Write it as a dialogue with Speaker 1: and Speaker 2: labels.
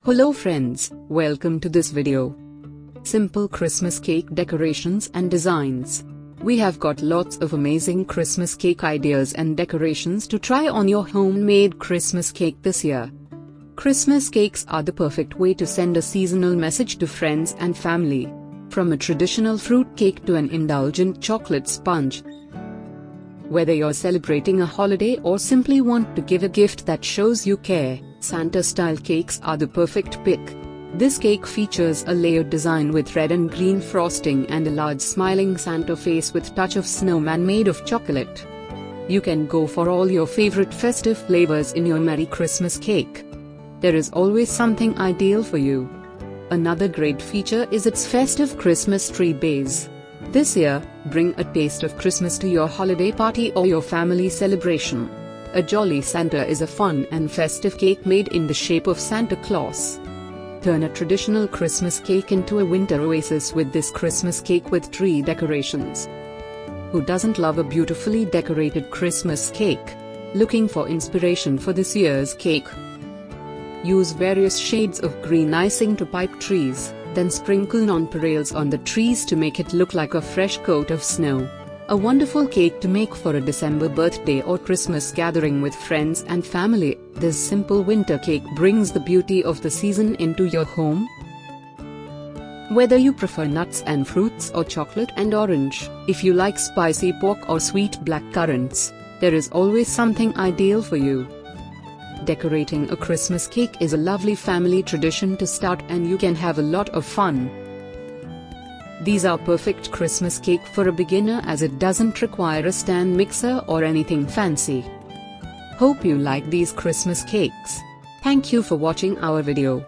Speaker 1: Hello friends, welcome to this video. Simple Christmas cake decorations and designs. We have got lots of amazing Christmas cake ideas and decorations to try on your homemade Christmas cake this year. Christmas cakes are the perfect way to send a seasonal message to friends and family. From a traditional fruit cake to an indulgent chocolate sponge. Whether you're celebrating a holiday or simply want to give a gift that shows you care, Santa-style cakes are the perfect pick. This cake features a layered design with red and green frosting and a large smiling Santa face with touch of snowman made of chocolate. You can go for all your favorite festive flavors in your Merry Christmas cake. There is always something ideal for you. Another great feature is its festive Christmas tree base. This year, bring a taste of Christmas to your holiday party or your family celebration. A Jolly Santa is a fun and festive cake made in the shape of Santa Claus. Turn a traditional Christmas cake into a winter oasis with this Christmas cake with tree decorations. Who doesn't love a beautifully decorated Christmas cake? Looking for inspiration for this year's cake? Use various shades of green icing to pipe trees, then sprinkle nonpareils on the trees to make it look like a fresh coat of snow. A wonderful cake to make for a December birthday or Christmas gathering with friends and family. This simple winter cake brings the beauty of the season into your home. Whether you prefer nuts and fruits or chocolate and orange, if you like spicy pork or sweet blackcurrants, there is always something ideal for you. Decorating a Christmas cake is a lovely family tradition to start, and you can have a lot of fun. These are perfect Christmas cake for a beginner as it doesn't require a stand mixer or anything fancy. Hope you like these Christmas cakes. Thank you for watching our video.